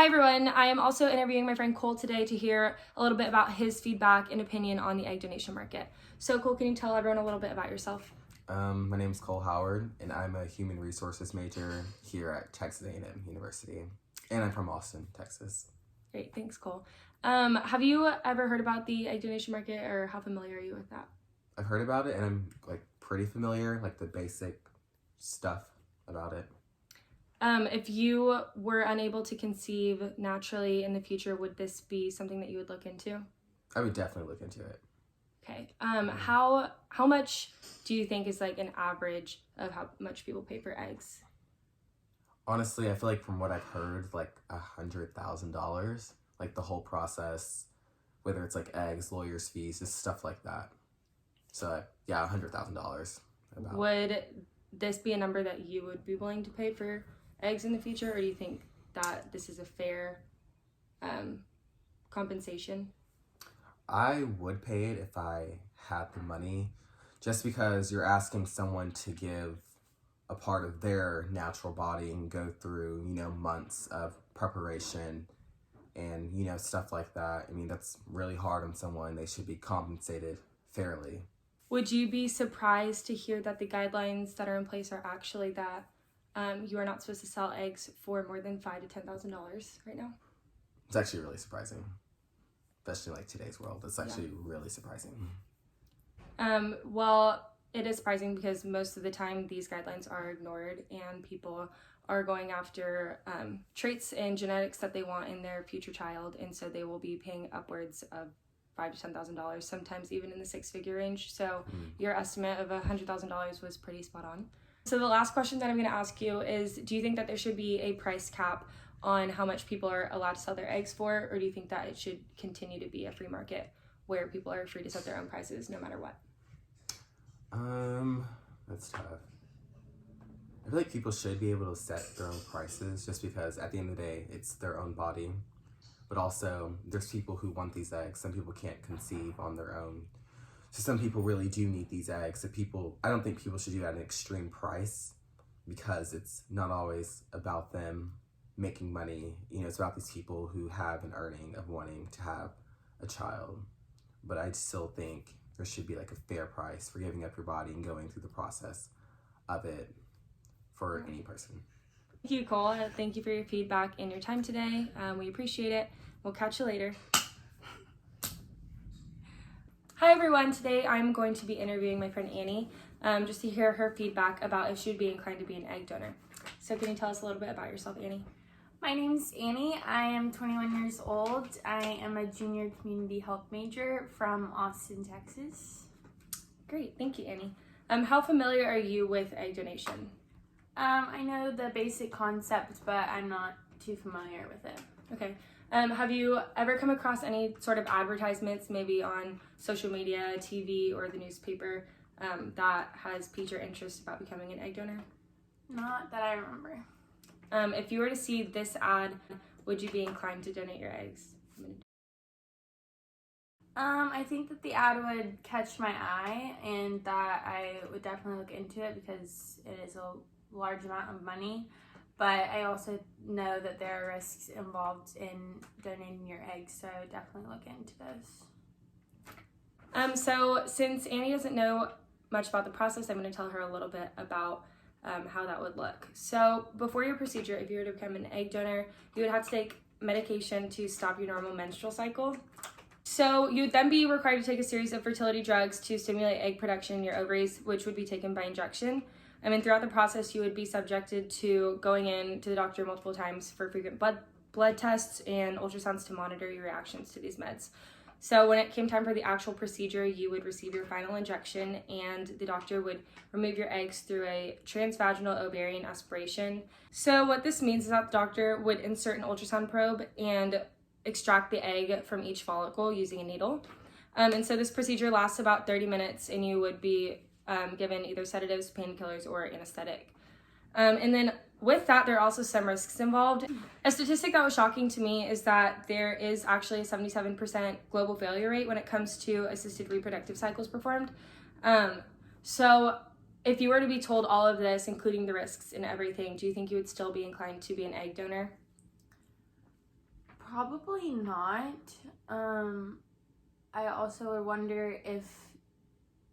Hi everyone, I am also interviewing my friend Cole today to hear a little bit about his feedback and opinion on the egg donation market. So Cole, can you tell everyone a little bit about yourself? My name is Cole Howard, and I'm a human resources major here at Texas A&M University, and I'm from Austin, Texas. Great, thanks Cole. Have you ever heard about the egg donation market, or how familiar are you with that? I've heard about it, and I'm pretty familiar, the basic stuff about it. If you were unable to conceive naturally in the future, would this be something that you would look into? I would definitely look into it. Okay. How much do you think is an average of how much people pay for eggs? Honestly, I feel like from what I've heard, $100,000, the whole process, whether it's eggs, lawyers' fees, just stuff like that. So yeah, $100,000. Would this be a number that you would be willing to pay for eggs in the future, or do you think that this is a fair compensation? I would pay it if I had the money, just because you're asking someone to give a part of their natural body and go through, months of preparation and, stuff like that. I mean, that's really hard on someone. They should be compensated fairly. Would you be surprised to hear that the guidelines that are in place are actually that you are not supposed to sell eggs for more than $5,000 to $10,000 right now? It's actually really surprising, especially today's world. It's actually really surprising. Well, it is surprising because most of the time these guidelines are ignored and people are going after traits and genetics that they want in their future child, and so they will be paying upwards of $5,000 to $10,000, sometimes even in the six-figure range. So your estimate of $100,000 was pretty spot on. So the last question that I'm going to ask you is, do you think that there should be a price cap on how much people are allowed to sell their eggs for, or do you think that it should continue to be a free market where people are free to set their own prices no matter what? That's tough. I feel like people should be able to set their own prices, just because at the end of the day, it's their own body. But also, there's people who want these eggs. Some people can't conceive on their own. So some people really do need these eggs. So I don't think people should do that at an extreme price, because it's not always about them making money. It's about these people who have an earning of wanting to have a child. But I still think there should be a fair price for giving up your body and going through the process of it for any person. Thank you, Cole. Thank you for your feedback and your time today. We appreciate it. We'll catch you later. Hi everyone. Today I'm going to be interviewing my friend Annie just to hear her feedback about if she would be inclined to be an egg donor. So can you tell us a little bit about yourself, Annie? My name's Annie. I am 21 years old. I am a junior community health major from Austin, Texas. Great. Thank you, Annie. How familiar are you with egg donation? I know the basic concept, but I'm not too familiar with it. Okay. Have you ever come across any sort of advertisements, maybe on social media, TV, or the newspaper, that has piqued your interest about becoming an egg donor? Not that I remember. If you were to see this ad, would you be inclined to donate your eggs? I think that the ad would catch my eye and that I would definitely look into it because it is a large amount of money. But I also know that there are risks involved in donating your eggs, so I would definitely look into those. So since Annie doesn't know much about the process, I'm going to tell her a little bit about how that would look. So before your procedure, if you were to become an egg donor, you would have to take medication to stop your normal menstrual cycle. So you would then be required to take a series of fertility drugs to stimulate egg production in your ovaries, which would be taken by injection. And then throughout the process, you would be subjected to going in to the doctor multiple times for frequent blood tests and ultrasounds to monitor your reactions to these meds. So when it came time for the actual procedure, you would receive your final injection, and the doctor would remove your eggs through a transvaginal ovarian aspiration. So what this means is that the doctor would insert an ultrasound probe and extract the egg from each follicle using a needle. And so this procedure lasts about 30 minutes, and you would be given either sedatives, painkillers, or anesthetic. And then with that, there are also some risks involved. A statistic that was shocking to me is that there is actually a 77% global failure rate when it comes to assisted reproductive cycles performed. So if you were to be told all of this, including the risks and everything, do you think you would still be inclined to be an egg donor? Probably not. I also would wonder if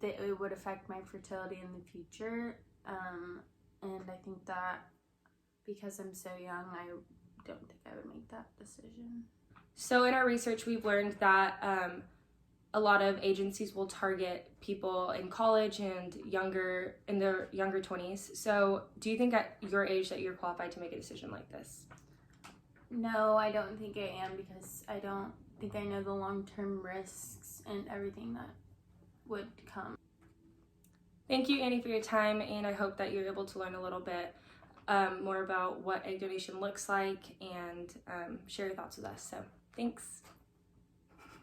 it would affect my fertility in the future. And I think that because I'm so young, I don't think I would make that decision. So in our research, we've learned that a lot of agencies will target people in college and younger, in their younger 20s. So do you think at your age that you're qualified to make a decision like this? No, I don't think I am, because I don't think I know the long-term risks and everything that would come. Thank you, Annie, for your time, and I hope that you're able to learn a little bit more about what egg donation looks like and share your thoughts with us. So thanks.